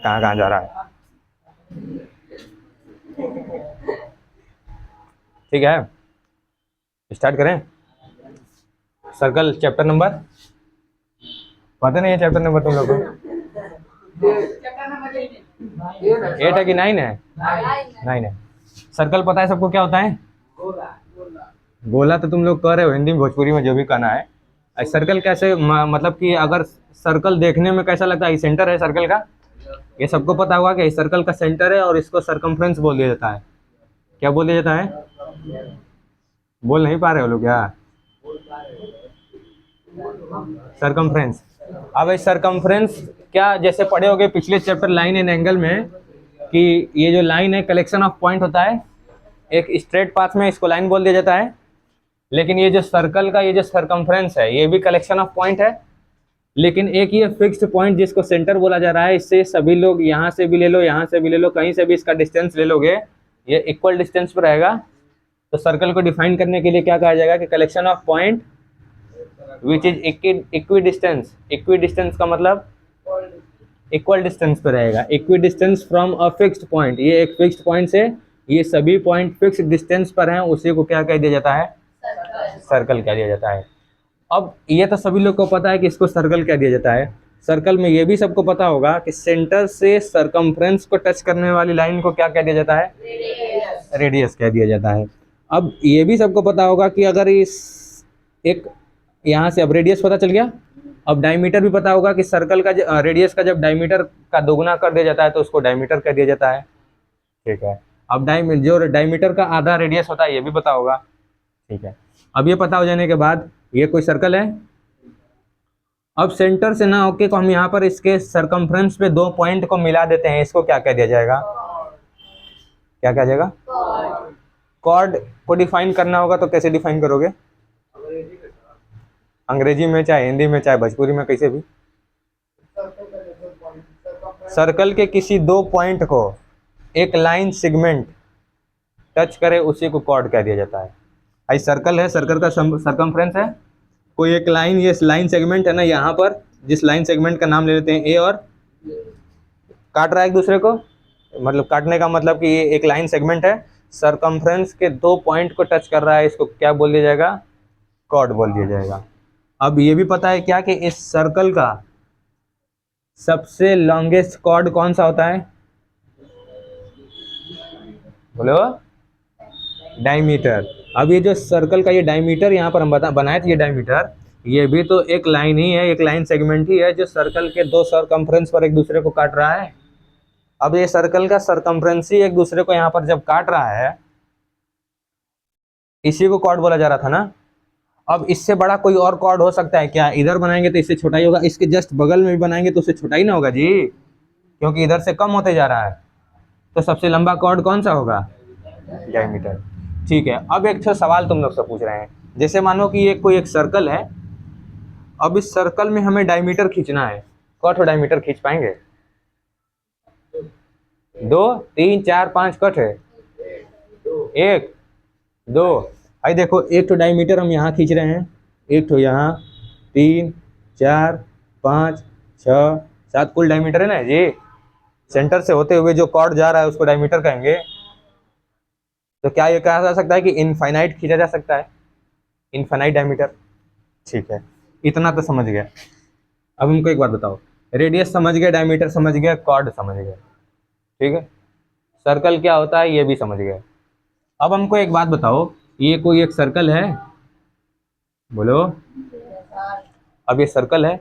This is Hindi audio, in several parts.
कहाँ कहाँ जा रहा है। ठीक है, स्टार्ट करें। सर्कल चैप्टर नंबर पता नहीं है, चैप्टर नंबर तुम लोग को 8 है कि 9 है? 9 है। सर्कल पता है सबको क्या होता है? गोला तो तुम लोग कह रहे हो हिंदी में, भोजपुरी में जो भी कहना है। सर्कल कैसे मतलब कि अगर सर्कल देखने में कैसा लगता है, ये सेंटर है सर्कल का। ये सबको पता होगा कि सर्कल का सेंटर है और इसको सरकमफ्रेंस बोल दिया जाता है। क्या बोल दिया जाता है? बोल नहीं पा रहे हो लोग क्या? सरकमफ्रेंस। अब इस सरकमफ्रेंस क्या जैसे पढ़े होगे पिछले चैप्टर लाइन एंड एंगल में, कि ये जो लाइन है कलेक्शन ऑफ पॉइंट होता है। एक स्ट्रेट पाथ में इसको लाइन बोल दिया जाता है, लेकिन ये जो सर्कल का ये जो सरकमफ्रेंस है ये भी कलेक्शन ऑफ पॉइंट है। लेकिन एक ये फिक्स्ड पॉइंट जिसको सेंटर बोला जा रहा है, इससे सभी लोग यहाँ से भी ले लो, यहाँ से भी ले लो, कहीं से भी इसका डिस्टेंस ले लोगे, ये इक्वल डिस्टेंस पर रहेगा। तो सर्कल को डिफाइन करने के लिए क्या कहा जाएगा कि collection of point which is equi distance. Equi distance का मतलब इक्वल डिस्टेंस पे रहेगा। Equi distance from a fixed point, ये एक फिक्स्ड पॉइंट से ये सभी पॉइंट फिक्स्ड डिस्टेंस पर हैं, उसी को क्या कह दिया जाता है? सर्कल कह दिया जाता है। अब ये तो सभी लोग को पता है कि इसको सर्कल कह दिया जाता है। सर्कल में ये भी सबको पता होगा कि सेंटर से सरकमफ्रेंस को टच करने वाली लाइन को क्या कह दिया जाता है? रेडियस कह दिया जाता है। अब ये भी सबको पता होगा कि अगर इस एक यहाँ से अब रेडियस पता चल गया, अब डायमीटर भी पता होगा कि सर्कल का रेडियस का जब डायमीटर का दोगुना कर दिया जाता है तो उसको डायमीटर कह दिया जाता है। ठीक है, अब जो डायमीटर का आधा रेडियस होता है ये भी पता होगा। ठीक है, अब ये पता हो जाने के बाद ये कोई सर्कल है। अब सेंटर से ना होके तो हम यहाँ पर इसके सरकमफ्रेंस पे दो पॉइंट को मिला देते हैं, इसको क्या कह दिया जाएगा? क्या कहा जाएगा? कॉर्ड को डिफाइन करना होगा तो कैसे डिफाइन करोगे? अंग्रेजी में चाहे हिंदी में चाहे भोजपुरी में, कैसे भी। सर्कल के किसी दो पॉइंट को एक लाइन सेगमेंट टच करे उसी को कॉर्ड कह दिया जाता है। आई सर्कल है, सर्कल का सरकमफ्रेंस है, कोई एक लाइन, ये लाइन सेगमेंट है ना यहाँ पर, जिस लाइन सेगमेंट का नाम ले लेते हैं ए, और काट रहा है एक दूसरे को, मतलब काटने का मतलब कि ये एक लाइन सेगमेंट है, सरकमफ्रेंस के दो पॉइंट को टच कर रहा है, इसको क्या बोल दिया जाएगा? कॉर्ड बोल दिया जाएगा। अब ये भी पता है क्या कि इस सर्कल का सबसे लॉन्गेस्ट कॉर्ड कौन सा होता है? बोलो। डायमीटर। अब ये जो सर्कल का ये डायमीटर यहाँ पर हम बनाए थे, ये डायमीटर ये भी तो एक लाइन ही है, एक लाइन सेगमेंट ही है जो सर्कल के दो सरकमफ्रेंस पर एक दूसरे को काट रहा है। अब ये सर्कल का सरकमफ्रेंस ही एक दूसरे को यहाँ पर जब काट रहा है, इसी को कॉर्ड बोला जा रहा था ना। अब इससे बड़ा कोई और कॉर्ड हो सकता है क्या? इधर बनाएंगे तो इससे छोटा ही होगा, इसके जस्ट बगल में भी बनाएंगे तो उससे छोटा ही ना होगा जी, क्योंकि इधर से कम होते जा रहा है। तो सबसे लंबा कॉर्ड कौन सा होगा? डायमीटर। ठीक है, अब एक सवाल तुम लोग से पूछ रहे हैं, जैसे मानो कि ये कोई एक सर्कल है, अब इस सर्कल में हमें डायमीटर खींचना है, कट डायमीटर खींच पाएंगे? 2 3 4 5 कट है? 1 2। आई देखो, एक तो डायमीटर हम यहाँ खींच रहे हैं, एक तो यहाँ, 3 4 5 6 7 कुल डायमीटर है ना जी। सेंटर से होते हुए जो कॉर्ड जा रहा है उसको डायमीटर कहेंगे। तो क्या ये कहा जा सकता है कि इनफाइनाइट खींचा जा सकता है? Infinite diameter. ठीक है, इतना तो समझ गया। अब हमको एक बात बताओ, रेडियस समझ गए, डायमीटर समझ गए, कॉर्ड समझ गए, ठीक है, सर्कल क्या होता है ये भी समझ गए। अब हमको एक बात बताओ, ये कोई एक सर्कल है, बोलो। अब ये सर्कल है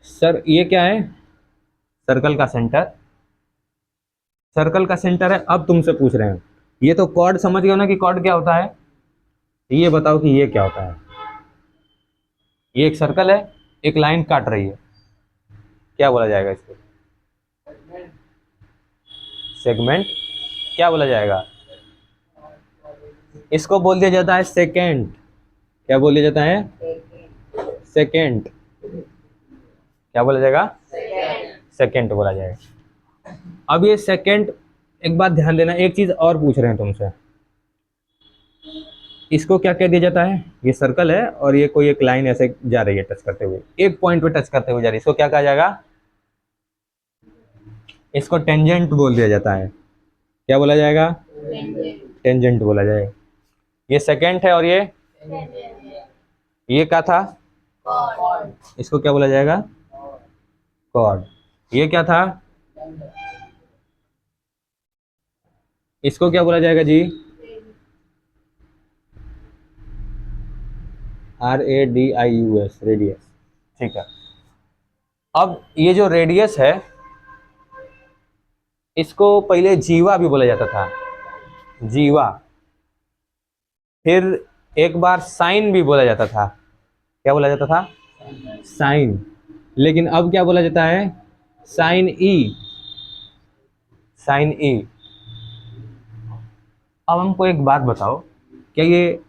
सर, ये क्या है? सर्कल का सेंटर। सर्कल का सेंटर है। अब तुमसे पूछ रहे हैं, ये तो कॉर्ड समझ गए ना कि कॉर्ड क्या होता है, ये बताओ कि ये क्या होता है? ये एक सर्कल है, एक लाइन काट रही है, क्या बोला जाएगा इसको? सेगमेंट। क्या बोला जाएगा? इसको बोल दिया जाता है सेकेंड। क्या बोल दिया जाता है? सेकेंड। क्या बोला जाएगा? सेकेंड बोला जाएगा। अब ये सेकेंड, एक बात ध्यान देना, एक चीज और पूछ रहे हैं तुमसे, इसको क्या कह दिया जाता है? ये सर्कल है और ये कोई एक लाइन ऐसे जा रही है टच करते हुए, एक पॉइंट पे टच करते हुए जा रही है, इसको क्या कहा जाएगा? इसको टेंजेंट बोल दिया जाता है। क्या बोला जाएगा? टेंजेंट बोला जाएगा। ये सेकेंड है और ये क्या था? इसको क्या बोला जाएगा? कॉर्ड। ये क्या था? इसको क्या बोला जाएगा जी? RADIUS, radius. ठीक है। अब ये जो रेडियस है इसको पहले जीवा भी बोला जाता था, जीवा। फिर एक बार साइन भी बोला जाता था। क्या बोला जाता था? साइन। लेकिन अब क्या बोला जाता है? साइन ई, साइन ई। अब हमको एक बात बताओ, क्या ये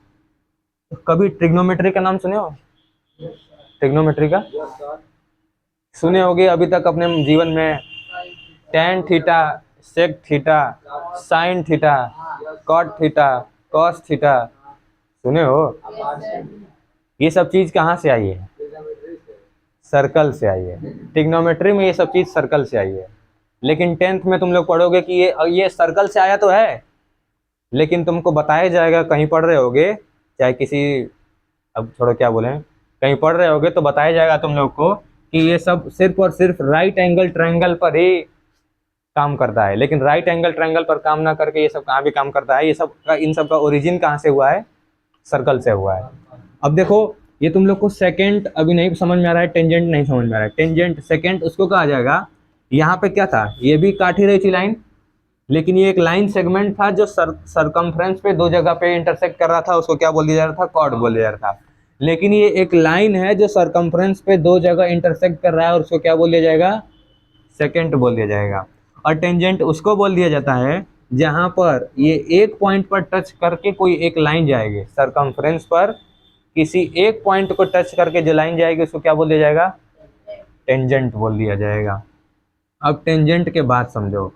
कभी ट्रिग्नोमेट्री का नाम सुने हो? ट्रिग्नोमेट्री का सुने होगे अभी तक अपने जीवन में। Tan theta, sec theta, sine theta, cot theta, cos theta, सुने हो? ये सब चीज कहाँ से आई है? सर्कल से आई है। ट्रिग्नोमेट्री में ये सब चीज सर्कल से आई है। लेकिन टेंथ में तुम लोग पढ़ोगे कि ये सर्कल से आया तो है, लेकिन तुमको बताया जाएगा, कहीं पढ़ रहे होगे, चाहे किसी, अब छोड़ो क्या बोले, कहीं पढ़ रहे होगे तो बताया जाएगा तुम लोग को कि ये सब सिर्फ और सिर्फ राइट एंगल ट्रायंगल पर ही काम करता है। लेकिन राइट एंगल ट्रायंगल पर काम ना करके ये सब कहाँ भी काम करता है? ये सब का, इन सब का ओरिजिन कहाँ से हुआ है? सर्कल से हुआ है। अब देखो, ये तुम लोग को सेकेंड अभी नहीं समझ में आ रहा है, टेंजेंट नहीं समझ में आ रहा है। टेंजेंट सेकेंड उसको कहा जाएगा। यहाँ पे क्या था? ये भी काट ही रही थी लाइन, लेकिन ये एक लाइन सेगमेंट था जो सरकमफ्रेंस पे दो जगह पे इंटरसेक्ट कर रहा था, उसको क्या बोल दिया जा रहा था? कॉर्ड बोल दिया जा रहा था। लेकिन ये एक लाइन है जो सरकमफ्रेंस पे दो जगह इंटरसेक्ट कर रहा है, और उसको क्या बोल दिया जाएगा? सेकेंड बोल दिया जाएगा। और टेंजेंट उसको बोल दिया जाता है जहां पर ये एक पॉइंट पर टच करके कोई एक लाइन जाएगी, सरकमफ्रेंस पर किसी एक पॉइंट को टच करके जो लाइन जाएगी उसको क्या बोल दिया जाएगा? टेंजेंट बोल दिया जाएगा। अब टेंजेंट के बाद समझो।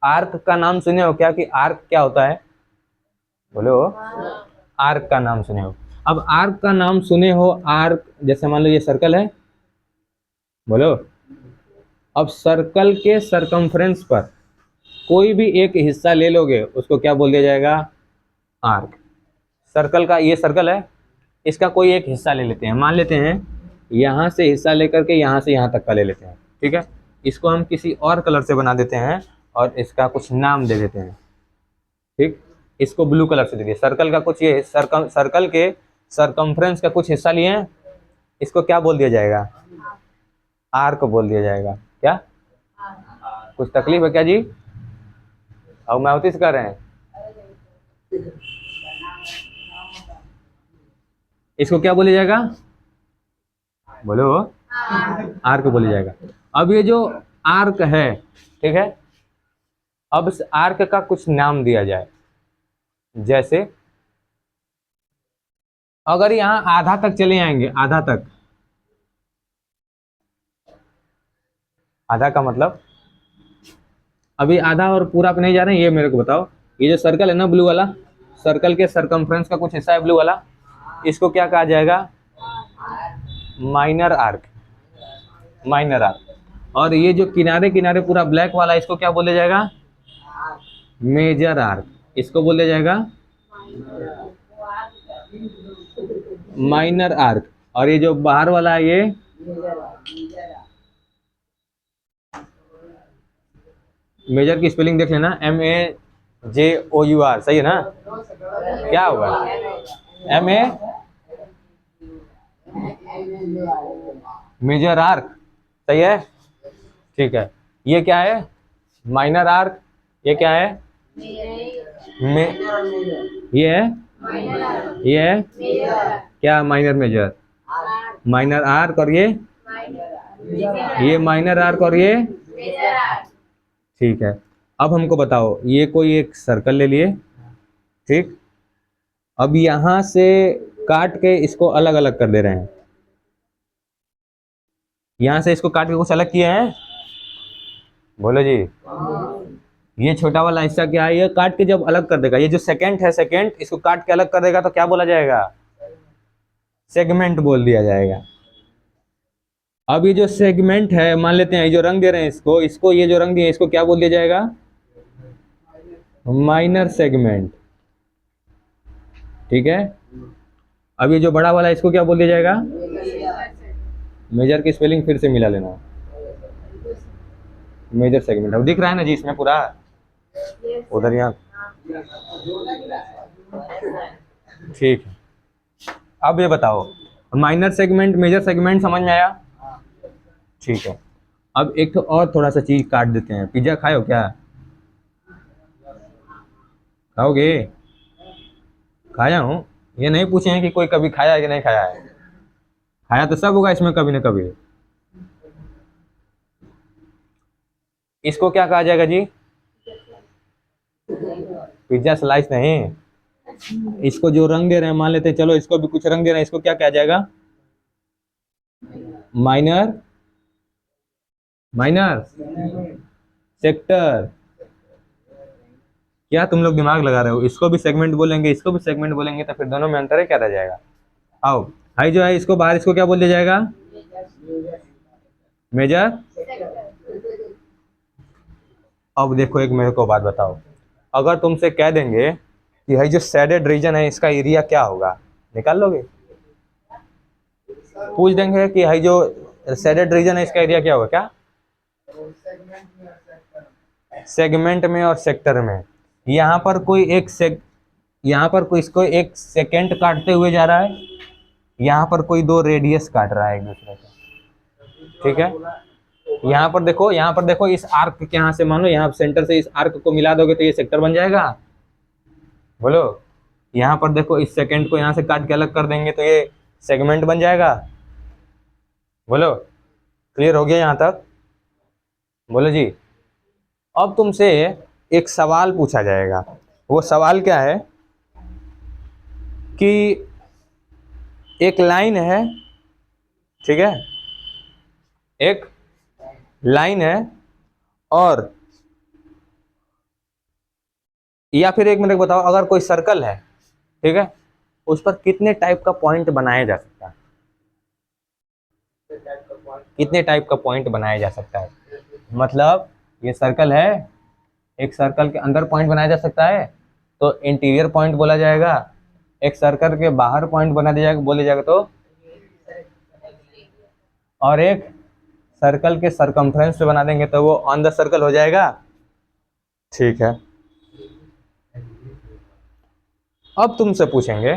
आर्क का नाम सुने हो क्या? कि आर्क क्या होता है? बोलो। आर्क का नाम सुने हो? अब आर्क का नाम सुने हो, आर्क जैसे मान लो ये सर्कल है, बोलो। अब सर्कल के सरकमफ्रेंस पर कोई भी एक हिस्सा ले लोगे, उसको क्या बोल दिया जाएगा? आर्क। सर्कल का, ये सर्कल है, इसका कोई एक हिस्सा ले लेते हैं, मान लेते हैं यहाँ से हिस्सा लेकर के यहाँ से यहाँ तक का ले लेते हैं, ठीक है। इसको हम किसी और कलर से बना देते हैं और इसका कुछ नाम दे देते हैं, ठीक। इसको ब्लू कलर से दे दिए। सर्कल का कुछ, ये सर्कल के सरकमफ्रेंस का कुछ हिस्सा लिए हैं, इसको क्या बोल दिया जाएगा? आर्क बोल दिया जाएगा। क्या कुछ तकलीफ है क्या जी? और माउथिस कर रहे हैं, इसको क्या बोला जाएगा? बोलो। आर्क बोला जाएगा। अब ये जो आर्क है, ठीक है, अब इस आर्क का कुछ नाम दिया जाए। जैसे अगर यहाँ आधा तक चले आएंगे, आधा तक, आधा का मतलब अभी आधा और पूरा पे नहीं जा रहे हैं, ये मेरे को बताओ। ये जो सर्कल है ना ब्लू वाला, सर्कल के सरकमफ्रेंस का कुछ हिस्सा है ब्लू वाला, इसको क्या कहा जाएगा? Minor arc, minor arc. और ये जो किनारे किनारे पूरा ब्लैक वाला, इसको क्या बोला जाएगा? Major arc. इसको बोला जाएगा माइनर आर्क। और ये जो बाहर वाला है, ये मेजर की स्पेलिंग देख लेना, MAJOUR, सही है ना? क्या होगा? MA, मेजर आर्क, सही है, ठीक है। ये क्या है? Minor arc. ये क्या है? मे ये है, ये है क्या? Minor major, minor arc. और ये माइनर आर्क और ये, ठीक है। अब हमको बताओ, ये कोई एक सर्कल ले लिए, ठीक। अब यहां से काट के इसको अलग अलग कर दे रहे हैं, यहां से इसको काट के कुछ अलग किए हैं, बोलो जी। ये छोटा वाला हिस्सा क्या है? ये काट के जब अलग कर देगा, ये जो सेकेंड है, सेकेंड इसको काट के अलग कर देगा तो क्या बोला जाएगा? सेगमेंट बोल दिया जाएगा। अब ये जो सेगमेंट है, मान लेते हैं ये जो रंग दे रहे हैं इसको ये जो रंग दिए इसको क्या बोल दिया जाएगा? Minor segment. ठीक है। अब ये जो बड़ा वाला इसको क्या बोल दिया जाएगा? मेजर की स्पेलिंग फिर से मिला लेना, मेजर सेगमेंट। अब दिख रहा है ना जी इसमें पूरा, उधर यहाँ। ठीक है। अब ये बताओ, माइनर सेगमेंट मेजर सेगमेंट समझ में आया? ठीक है। अब एक तो और थोड़ा सा चीज काट देते हैं। पिज्जा खाए हो क्या? खाओगे? खाया हूँ, ये नहीं पूछे हैं कि कोई कभी खाया है कि नहीं खाया है। खाया तो सब होगा इसमें कभी ना कभी। इसको क्या कहा जाएगा जी? पिज्जा स्लाइस नहीं। इसको जो रंग दे रहे हैं, मान लेते हैं, चलो इसको भी कुछ रंग दे रहे हैं, इसको क्या कहा जाएगा? Minor minor sector. क्या तुम लोग दिमाग लगा रहे हो? इसको भी सेगमेंट बोलेंगे, इसको भी सेगमेंट बोलेंगे, तो फिर दोनों में अंतर है, क्या रह जाएगा? आओ, हाई जो है इसको बाहर, इसको क्या बोल दिया जाएगा? मेजर। अब देखो, एक मेरे को बात बताओ, अगर तुमसे कह देंगे कि भाई जो शेडेड रीजन है इसका एरिया क्या होगा, निकाल लोगे? पूछ देंगे कि भाई जो शेडेड रीजन है इसका एरिया क्या होगा, क्या? सेगमेंट में और सेक्टर में। यहाँ पर कोई यहाँ पर कोई इसको एक सेकेंड काटते हुए जा रहा है, यहाँ पर कोई दो रेडियस काट रहा है एक दूसरे को। ठीक है। यहाँ पर देखो इस आर्क के यहाँ से, मानो यहाँ सेंटर से इस आर्क को मिला दोगे तो ये सेक्टर बन जाएगा। बोलो। यहाँ पर देखो, इस सेकेंड को यहाँ से काट के अलग कर देंगे तो ये सेगमेंट बन जाएगा। बोलो, क्लियर हो गया यहाँ तक? बोलो जी। अब तुमसे एक सवाल पूछा जाएगा, वो सवाल क्या है कि एक लाइन है, ठीक है, एक लाइन है, और या फिर एक मिनट बताओ, अगर कोई सर्कल है, ठीक है, उस पर कितने टाइप का पॉइंट बनाया जा सकता है? कितने टाइप का पॉइंट बनाया जा सकता है? मतलब ये सर्कल है, एक सर्कल के अंदर पॉइंट बनाया जा सकता है तो इंटीरियर पॉइंट बोला जाएगा, एक सर्कल के बाहर पॉइंट बना दिया जाएगा, बोले जाएगा तो, और एक सर्कल के सरकमफ्रेंस पे बना देंगे तो वो ऑन द सर्कल हो जाएगा। ठीक है। अब तुमसे पूछेंगे,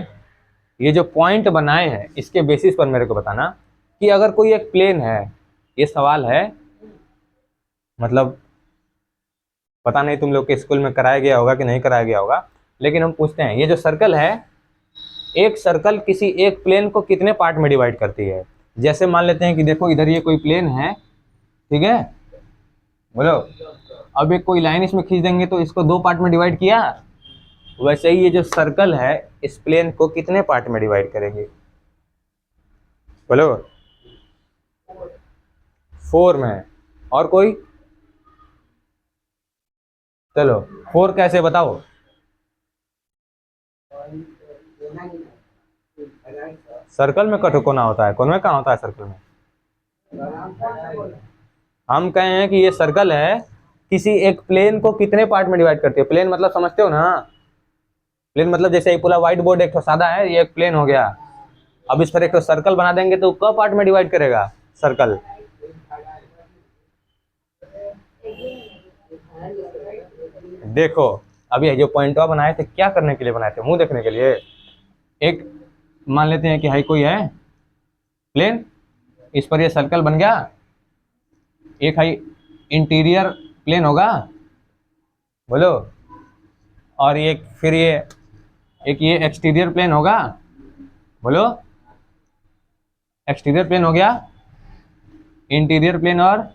ये जो पॉइंट बनाए हैं इसके बेसिस पर मेरे को बताना कि अगर कोई एक प्लेन है, ये सवाल है, मतलब पता नहीं तुम लोग के स्कूल में कराया गया होगा कि नहीं कराया गया होगा, लेकिन हम पूछते हैं, ये जो सर्कल है, एक सर्कल किसी एक प्लेन को कितने पार्ट में डिवाइड करती है? जैसे मान लेते हैं कि देखो इधर ये कोई प्लेन है, ठीक है, बोलो, अब एक कोई लाइन इसमें खींच देंगे तो इसको दो पार्ट में डिवाइड किया, वैसे ही ये जो सर्कल है इस प्लेन को कितने पार्ट में डिवाइड करेंगे? बोलो। 4 में। और कोई? चलो 4 कैसे बताओ? सर्कल में कटो कोना होता है, कोने में कहाँ होता है सर्कल में? हम कहे हैं कि ये सर्कल है, किसी एक प्लेन को कितने पार्ट में डिवाइड करती है? प्लेन मतलब समझते हो ना? प्लेन मतलब जैसे ये पूरा व्हाइट बोर्ड एक तो सादा है, ये एक प्लेन हो गया, अब इस पर एक तो सर्कल बना देंगे तो क पार्ट में डिवाइड करेगा सर्कल? देखो, अभी जो पॉइंटवा बनाए थे क्या करने के लिए बनाए थे? मुंह देखने के लिए। एक मान लेते हैं कि हाई कोई है प्लेन, इस पर ये सर्कल बन गया, एक हाई इंटीरियर प्लेन होगा, बोलो, और ये फिर ये एक ये एक्सटीरियर प्लेन होगा, बोलो, एक्सटीरियर प्लेन हो गया, इंटीरियर प्लेन, और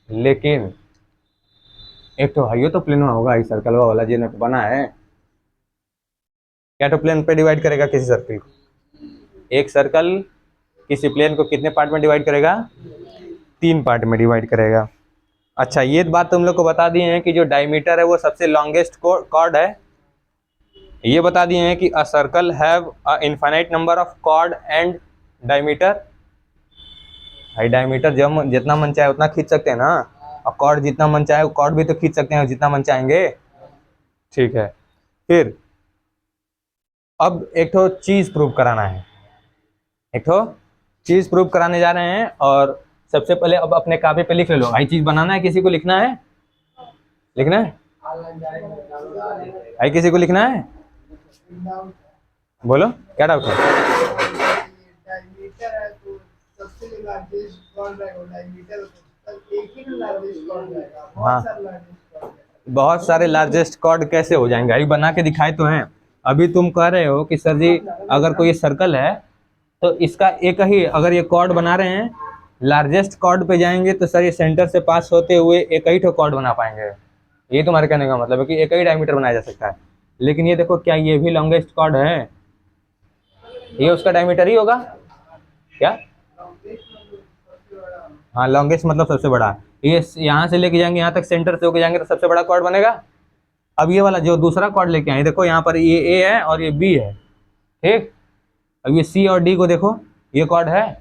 लेकिन एक तो हाइयो तो प्लेन होगा, इस सर्कल वाला जो बना है, क्या तो प्लेन पे डिवाइड करेगा किसी सर्कल को? एक सर्कल किसी प्लेन को कितने पार्ट में डिवाइड करेगा? 3 पार्ट में डिवाइड करेगा। अच्छा, ये बात तुम लोग को बता दिए हैं कि जो डायमीटर है वो सबसे लॉन्गेस्ट कॉर्ड है। ये बता दिए हैं कि a circle have a infinite number of chord and diameter. भाई डायमीटर जब जितना मन चाहे उतना खींच सकते हैं ना, और कॉर्ड जितना मन चाहे कॉर्ड भी तो खींच सकते हैं जितना मन चाहेंगे। ठीक है, फिर अब एक तो चीज प्रूव कराना है, एक तो चीज प्रूव कराने जा रहे हैं। और सबसे पहले अब अपने कापी पे लिख लो, भाई चीज बनाना है, किसी को लिखना है, लिखना है भाई, किसी को लिखना है, बोलो क्या डाउट है। डायमीटर है तो सबसे लार्जेस्ट कौन रहेगा, डायमीटर एक ही लार्जेस्ट कौन रहेगा, बहुत सारे लार्जेस्ट कौन रहेगा। बहुत सारे लार्जेस्ट कॉर्ड कैसे हो जाएंगे, अभी बना के दिखाए तो हैं। अभी तुम कह रहे हो कि सर जी अगर कोई सर्कल है तो इसका एक ही, अगर ये कॉर्ड बना रहे हैं लार्जेस्ट कॉर्ड पे जाएंगे तो सर ये सेंटर से पास होते हुए एक ही ठो कॉर्ड बना पाएंगे। ये तुम्हारे कहने का मतलब है कि एक ही डायमीटर बनाया जा सकता है। लेकिन ये देखो, क्या ये भी लॉन्गेस्ट कॉर्ड है, ये उसका डायमीटर ही होगा क्या। हाँ, लॉन्गेस्ट मतलब सबसे बड़ा। ये यहाँ से लेके जाएंगे यहाँ तक, सेंटर से होके जाएंगे तो सबसे बड़ा कॉर्ड बनेगा। अब ये वाला जो दूसरा कॉर्ड लेके आए, देखो यहाँ पर ये ए है और ये बी है, ठीक। अब ये सी और डी को देखो, ये कॉर्ड है,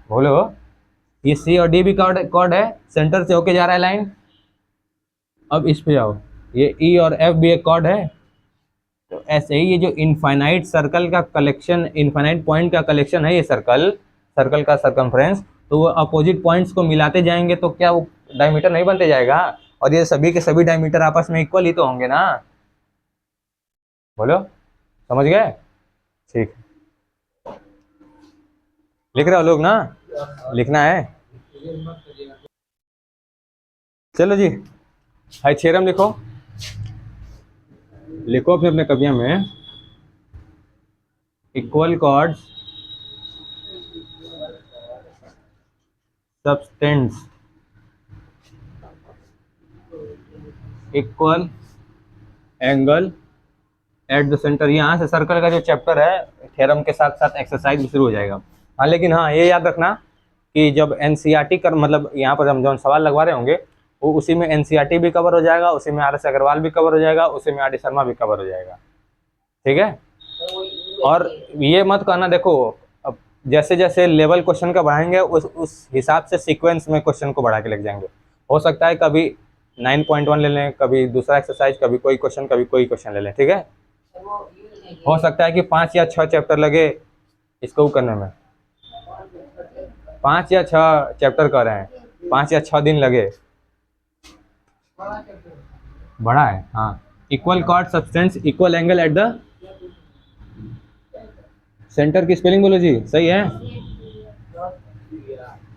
बोलो, ये सी और डी भी कॉर्ड है, सेंटर से होके जा रहा है लाइन। अब इस पे आओ, ये ई और एफ भी एक कॉर्ड है। तो ऐसे ही ये जो इनफाइनाइट सर्कल का कलेक्शन, इनफाइनाइट पॉइंट का कलेक्शन है ये सर्कल, सर्कल का सरकमफ्रेंस, तो वो अपोजिट पॉइंट्स को मिलाते जाएंगे तो क्या वो डायमीटर नहीं बनते जाएगा। और ये सभी के सभी डायमीटर आपस में इक्वल ही तो होंगे ना, बोलो, समझ गए। ठीक, लिख रहे हो लोग ना, लिखना है, चलो जी। हाई थ्योरम लिखो, लिखो अपने अपने कवियों में, equal chords subtends equal angle at the centre. यहाँ से सर्कल का जो चैप्टर है थ्योरम के साथ साथ एक्सरसाइज भी शुरू हो जाएगा। हाँ, लेकिन हाँ ये याद रखना कि जब एनसीईआरटी कर, मतलब यहाँ पर हम जो सवाल लगवा रहे होंगे वो उसी में एनसीईआरटी भी कवर हो जाएगा, उसी में आर एस अग्रवाल भी कवर हो जाएगा, उसी में आर डी शर्मा भी कवर हो जाएगा, ठीक है। और ये मत कहना, देखो अब जैसे जैसे लेवल क्वेश्चन का बढ़ाएंगे उस हिसाब से सीक्वेंस में क्वेश्चन को बढ़ा के लग जाएंगे। हो सकता है कभी 9.1 ले लें, कभी दूसरा एक्सरसाइज, कभी कोई क्वेश्चन, कभी कोई क्वेश्चन ले लें, ठीक है। हो सकता है कि 5 या 6 चैप्टर लगे इसको करने में, 5 या 6 चैप्टर कर रहे हैं, 5 या 6 दिन लगे, बड़ा है। हाँ, equal cord substance equal angle at the centre की स्पेलिंग बोलो जी, सही है।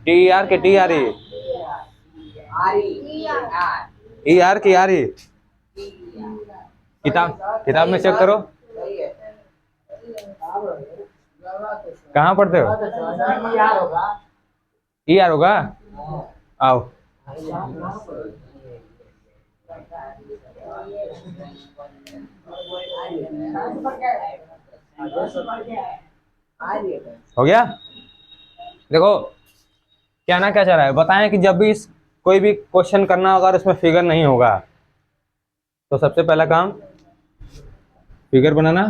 टी आर के टी आर ई आर की आर ई, किताब में चेक करो, कहाँ पढ़ते हो, ई आर होगा, आओ। हो गया। देखो क्या ना क्या चाह रहा है, बताएं कि जब भी कोई भी क्वेश्चन करना होगा और उसमें फिगर नहीं होगा तो सबसे पहला काम फिगर बनाना।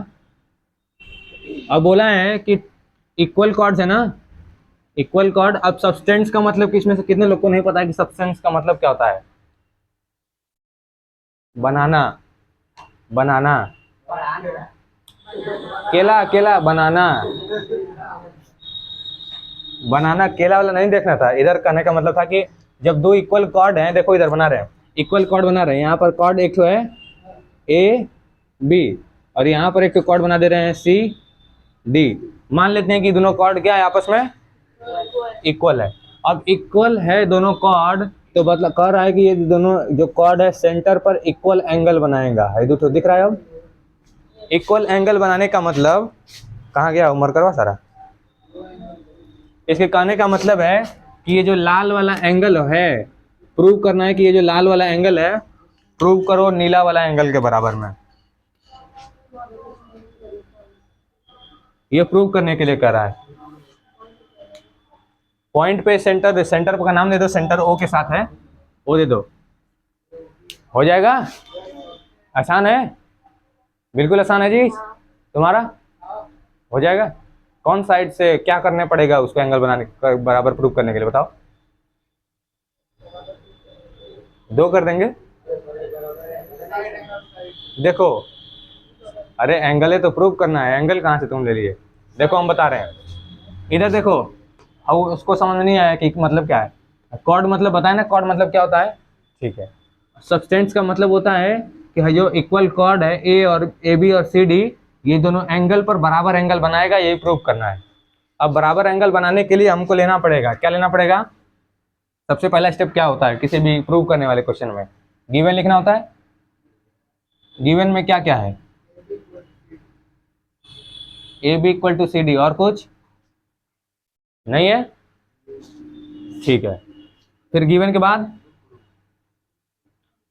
अब बोला है कि इक्वल कॉर्ड्स है ना, इक्वल कॉर्ड। अब सब्सटेंस का मतलब किसमें से कितने लोग को नहीं पता है कि सब्सटेंस का मतलब क्या होता है। बनाना, बनाना, केला, केला, बनाना, बनाना, केला वाला नहीं देखना था। इधर कहने का मतलब था कि जब दो इक्वल कॉर्ड हैं, देखो इधर बना रहे हैं, इक्वल कॉर्ड बना रहे हैं, यहाँ पर कॉर्ड एक तो है ए बी और यहाँ पर एक तो कॉर्ड बना दे रहे हैं सी डी। मान लेते हैं कि दोनों कॉर्ड क्या है, आपस में इक्वल है। अब इक्वल है दोनों कॉर्ड तो मतलब कह रहा है कि ये दोनों जो कॉर्ड है सेंटर पर इक्वल एंगल बनाएगा। है तो दिख रहा है। अब इक्वल एंगल बनाने का मतलब, कहाँ गया उमर करवा सारा, इसके कहने का मतलब है कि ये जो लाल वाला एंगल है, प्रूव करना है कि ये जो लाल वाला एंगल है प्रूव करो नीला वाला एंगल के बराबर में। ये प्रूव करने के लिए कह रहा है। पॉइंट पे सेंटर, सेंटर का नाम दे दो, सेंटर ओ के साथ है, ओ दे दो, हो जाएगा। आसान है, बिल्कुल आसान है जी, तुम्हारा हो जाएगा। कौन साइड से क्या करने पड़ेगा उसको एंगल बनाने बराबर प्रूव करने के लिए, बताओ। दो कर देंगे। देखो, अरे एंगल है तो प्रूव करना है, एंगल कहाँ से तुम ले लिए। देखो हम बता रहे हैं, इधर देखो। अब उसको समझ में नहीं आया कि मतलब क्या है। कॉर्ड मतलब बताए ना, कॉर्ड मतलब क्या होता है, ठीक है। सब्सटेंस का मतलब होता है कि जो इक्वल कॉर्ड है ए और ए बी और सी डी, ये दोनों एंगल पर बराबर एंगल बनाएगा, यही प्रूव करना है। अब बराबर एंगल बनाने के लिए हमको लेना पड़ेगा, क्या लेना पड़ेगा। सबसे पहला स्टेप क्या होता है किसी भी प्रूव करने वाले क्वेश्चन में, गिवन लिखना होता है। गिवन में क्या क्या है, A B equal to C D, और कुछ नहीं है, ठीक है। फिर गिवन के बाद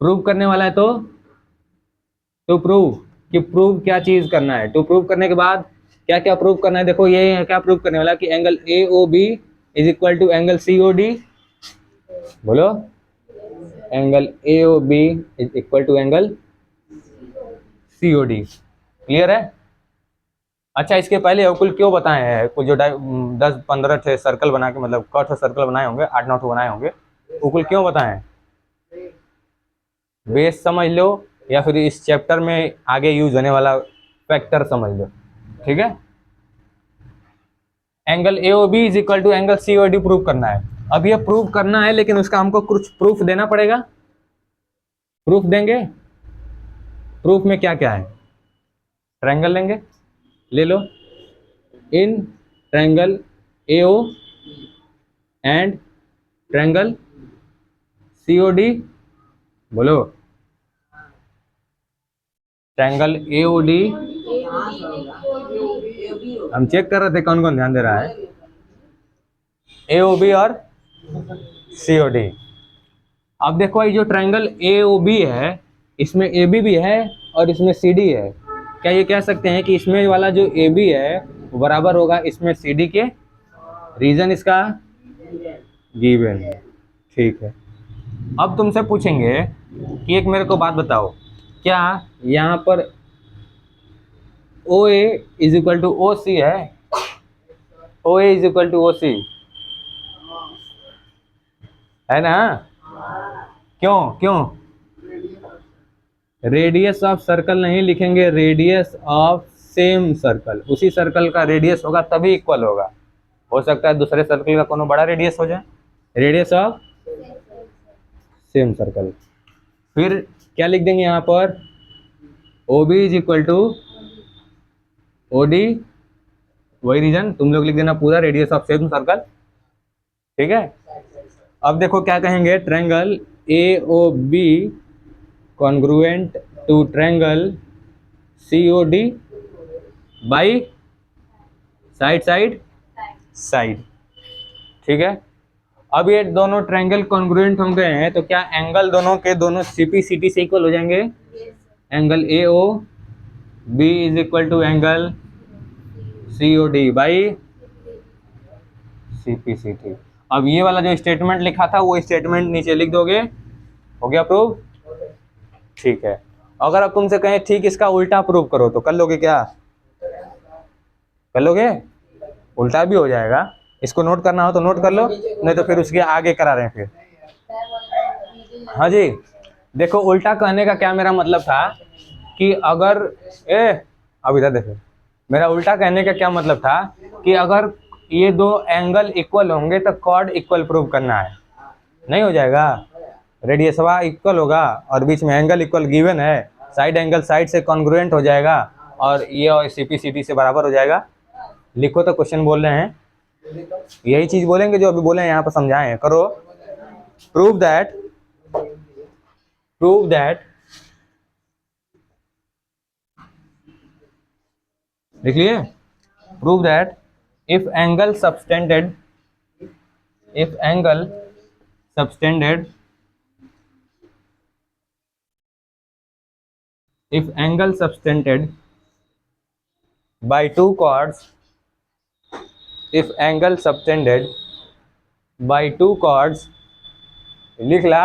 प्रूव करने वाला है तो प्रूव, कि प्रूव क्या चीज करना है। तो प्रूव करने के बाद क्या क्या प्रूव करना है, देखो ये क्या प्रूव करने वाला कि angle A O B is equal to angle C O D. बोलो, angle A O B is equal to angle C O D. Clear है। अच्छा, इसके पहले अवकुल क्यों बताए हैं, कुछ जो 10-15 थे सर्कल बना के, मतलब कट सर्कल बनाए होंगे, 8-9 बनाए होंगे, अवकुल क्यों बताए। बेस समझ लो, या फिर इस चैप्टर में आगे यूज होने वाला फैक्टर समझ लो, ठीक है। Angle A O B is equal to angle C O D prove करना है। अब ये प्रूव करना है, लेकिन उसका हमको कुछ प्रूफ देना पड़ेगा। प्रूफ देंगे, प्रूफ में क्या क्या है, ट्रायंगल लेंगे, ले लो। In triangle A O and triangle C O D, बोलो, ट्रायंगल ए ओ डी। हम चेक कर रहे थे कौन कौन ध्यान दे रहा है, ए ओ बी और सी ओ डी। अब देखो ये जो ट्रायंगल ए ओ बी है, इसमें ए बी भी है और इसमें सी डी है। क्या ये कह सकते हैं कि इसमें वाला जो ए बी है वो बराबर होगा इसमें सी डी के, रीजन इसका गिवन है, ठीक है। अब तुमसे पूछेंगे कि एक मेरे को बात बताओ, क्या यहाँ पर ओ A is equal to O सी है, ओ A is equal to O सी है ना। क्यों क्यों, रेडियस ऑफ सर्कल नहीं लिखेंगे, रेडियस ऑफ सेम सर्कल, उसी सर्कल का रेडियस होगा तभी इक्वल होगा। हो सकता है दूसरे सर्कल का कोनो बड़ा रेडियस हो जाए, रेडियस ऑफ सेम सर्कल। फिर क्या लिख देंगे यहाँ पर, O B is equal to O D, वही रीजन तुम लोग लिख देना पूरा, रेडियस ऑफ सेम सर्कल, ठीक है। अब देखो क्या कहेंगे, triangle A O B congruent to triangle C O D by side side side, ठीक है। अब ये दोनों ट्रायंगल कॉन्ग्रुएंट हो गए हैं, तो क्या एंगल दोनों के दोनों सीपी सीटी से इक्वल हो जाएंगे। Angle A O B is equal to angle C O D by CPCT. अब ये वाला जो स्टेटमेंट लिखा था वो स्टेटमेंट नीचे लिख दोगे, हो गया प्रूव, ठीक है। अगर अब तुमसे कहें ठीक इसका उल्टा प्रूव करो तो कर लोगे क्या, कर लोगे, उल्टा भी हो जाएगा। इसको नोट करना हो तो नोट कर लो, नहीं तो फिर उसके आगे करा रहे हैं फिर। हाँ जी, देखो उल्टा कहने का क्या मेरा मतलब था कि अगर अब इधर देखो, मेरा उल्टा कहने का क्या मतलब था कि अगर ये दो एंगल इक्वल होंगे तो कॉर्ड इक्वल प्रूव करना है, नहीं हो जाएगा। रेडियस इक्वल होगा और बीच में एंगल इक्वल गिवन है, साइड एंगल साइड से कॉन्ग्रुएंट हो जाएगा और ये और सीपी सीटी से बराबर हो जाएगा। लिखो तो क्वेश्चन बोल रहे हैं, यही चीज बोलेंगे जो अभी बोले हैं यहाँ पर समझाए हैं, करो। प्रूव दैट लिख लिए, prove that if angle subtended by two chords, if angle subtended by two chords, लिख ला,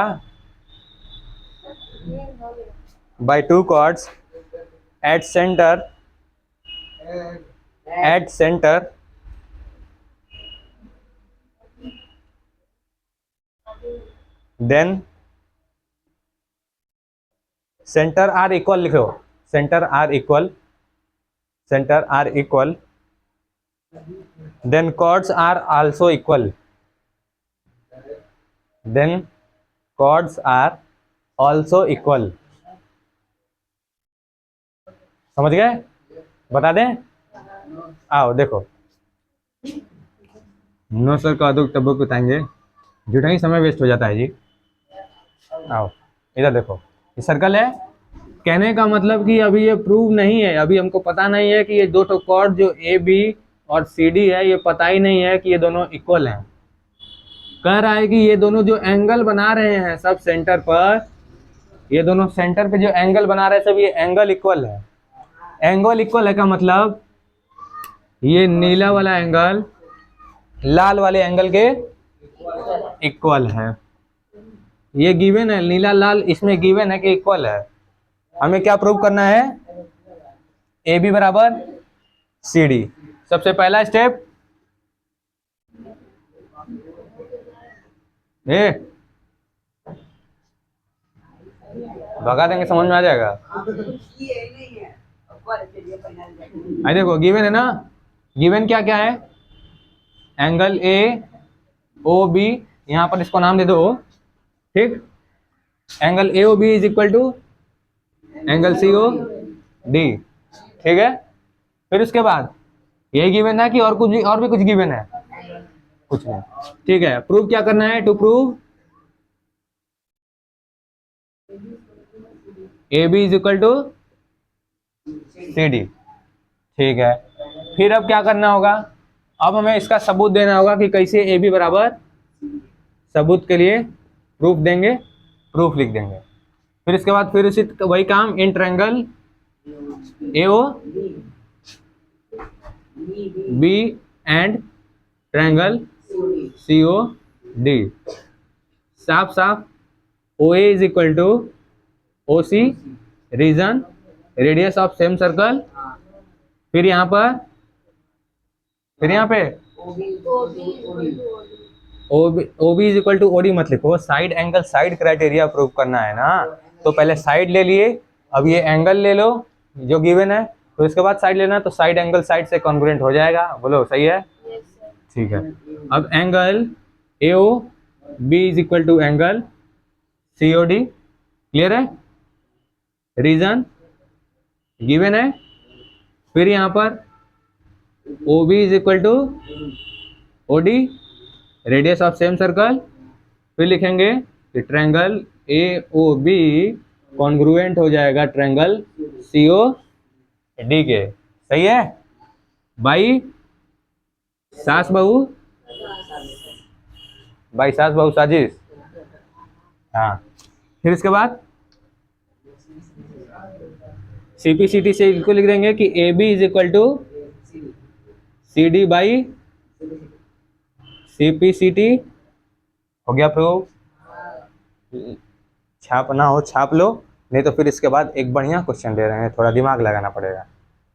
by two chords at center then center are equal लिखो, center are equal, center are equal, then chords are also equal, then chords are also equal. समझ गए? बता दें? आओ देखो, नो सर का दो टब्बो बताएंगे, जुटा ही समय वेस्ट हो जाता है जी। आओ इधर देखो, ये सर्कल है, कहने का मतलब कि अभी ये प्रूव नहीं है, अभी हमको पता नहीं है कि ये दो तो कॉर्ड जो ए बी और सी डी है, ये पता ही नहीं है कि ये दोनों इक्वल हैं। कह रहा है कि ये दोनों जो एंगल बना रहे हैं सब सेंटर पर, ये दोनों सेंटर पे जो एंगल बना रहे हैं सब, ये एंगल इक्वल है। एंगल इक्वल है का मतलब ये नीला वाला एंगल लाल वाले एंगल के इक्वल है। ये गिवन है, नीला लाल इसमें गिवन है कि इक्वल है। हमें क्या प्रूव करना है? ए बी बराबर सी डी। सबसे पहला स्टेप, ए भगा देंगे, समझ में आ जाएगा। आई देखो गिवन है ना, गिवन क्या क्या है? एंगल ए ओ बी, यहां पर इसको नाम दे दो, ठीक। Angle A O B is equal to angle C O D, ठीक है। फिर उसके बाद यही गिवन है कि और कुछ, और भी कुछ गिवन है? कुछ नहीं, ठीक है। प्रूव क्या करना है? To prove A B is equal to C D, ठीक है। फिर अब क्या करना होगा? अब हमें इसका सबूत देना होगा कि कैसे ए बी बराबर, सबूत के लिए प्रूफ देंगे, प्रूफ लिख देंगे। फिर इसके बाद फिर उसी वही काम, in triangle A O B and triangle C O D, साफ साफ O A is equal to O C reason radius of same circle, फिर यहाँ पर, फिर यहाँ पे O B is equal to O D मत लिखो, side angle side criteria prove करना है ना। तो पहले साइड ले लिए, अब ये एंगल ले लो जो गिवन है, तो इसके बाद साइड लेना, तो साइड एंगल साइड से कॉन्ग्रुएंट हो जाएगा। बोलो सही है? ठीक है। अब angle A O B is equal to angle C O D, clear है? रीजन गिवन है, फिर यहाँ पर O B is equal to O D radius of same circle, फिर लिखेंगे कि triangle A O B congruent हो जाएगा ट्रायंगल सी ओ डी के। सही है भाई? सास बहू, भाई सास बहू साजिश। हाँ, फिर इसके बाद सीपीसीटी से इसको लिख देंगे कि A B is equal to C D by CPCT. हो गया प्रूफ? छापना हो छाप लो, नहीं तो फिर इसके बाद एक बढ़िया क्वेश्चन दे रहे हैं, थोड़ा दिमाग लगाना पड़ेगा।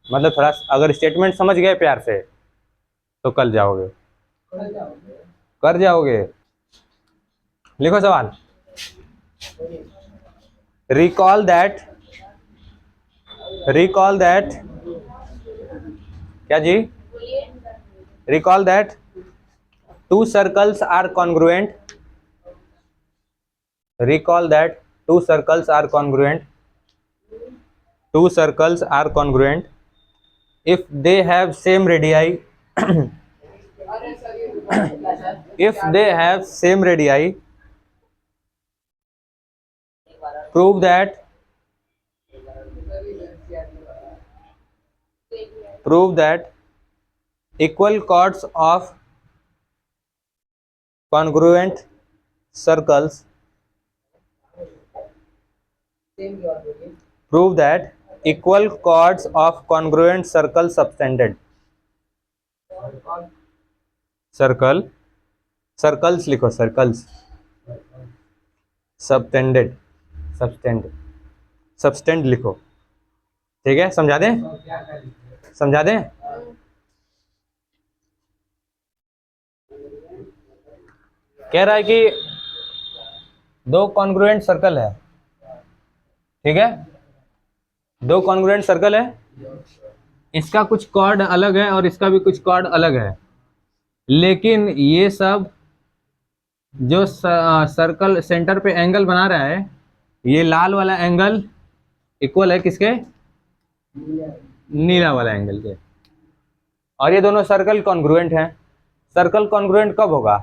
मतलब थोड़ा अगर स्टेटमेंट समझ गए प्यार से तो कल जाओगे, कर जाओगे। लिखो सवाल, रिकॉल दैट, रिकॉल दैट, क्या जी? Recall that two circles are congruent, recall that two circles are congruent, two circles are congruent if they have same radii if they have same radii, prove that, prove that equal chords of congruent circles, prove that equal chords of congruent circle subtended, circle, circles लिखो, circles, subtended, subtend, subtend लिखो, ठीक है? समझा दें? समझा दें? कह रहा है कि दो कॉन्ग्रुएंट सर्कल है, ठीक है, दो कॉन्ग्रुएंट सर्कल है, इसका कुछ कॉर्ड अलग है और इसका भी कुछ कॉर्ड अलग है, लेकिन ये सब जो सर्कल सेंटर पे एंगल बना रहा है, ये लाल वाला एंगल इक्वल है किसके, नीला वाला एंगल के, और ये दोनों सर्कल कॉन्ग्रुएंट हैं। सर्कल कॉन्ग्रुएंट कब होगा,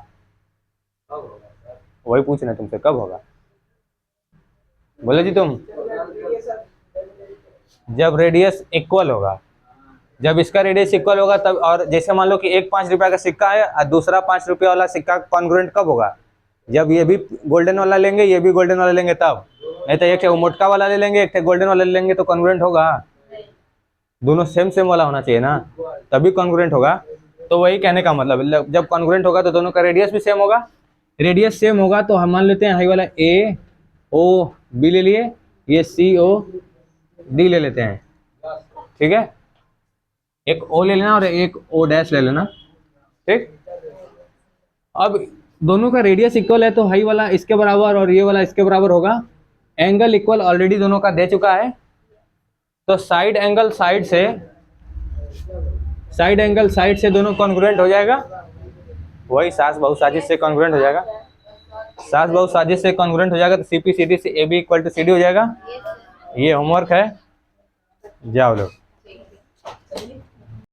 वही पूछना तुमसे, कब होगा, बोले जी तुम, जब रेडियस इक्वल होगा, जब इसका रेडियस इक्वल होगा तब। और जैसे मान लो कि एक 5 रुपया का सिक्का है और दूसरा 5 रुपया वाला सिक्का कॉन्ग्रुएंट कब होगा, जब ये भी गोल्डन वाला लेंगे ये भी गोल्डन वाला लेंगे तब, नहीं तो एक मोटका वाला ले लेंगे एक गोल्डन वाला ले लेंगे तो कॉन्ग्रुएंट होगा, दोनों सेम सेम वाला होना चाहिए ना, तभी कॉन्ग्रुएंट होगा। तो वही कहने का मतलब, जब कॉन्ग्रुएंट होगा तो दोनों का रेडियस भी सेम होगा, रेडियस सेम होगा तो हम मान लेते हैं हाई वाला ए ओ बी ले लिए, ये सी ओ डी ले लेते हैं, ठीक है, एक ओ ले लेना और एक ओ डैश ले लेना, ठीक। अब दोनों का रेडियस इक्वल है तो हाई वाला इसके बराबर और ये वाला इसके बराबर होगा, एंगल इक्वल ऑलरेडी दोनों का दे चुका है, तो साइड एंगल साइड से दोनों कॉन्ग्रुएंट हो जाएगा, वही सास बहु साजिश से कॉन्ग्रुएंट हो जाएगा, सास बहु साजिश से कॉन्ग्रुएंट हो जाएगा तो सीपी सीडी से A B equal to C D हो जाएगा। ये होमवर्क है, जाओ लोग।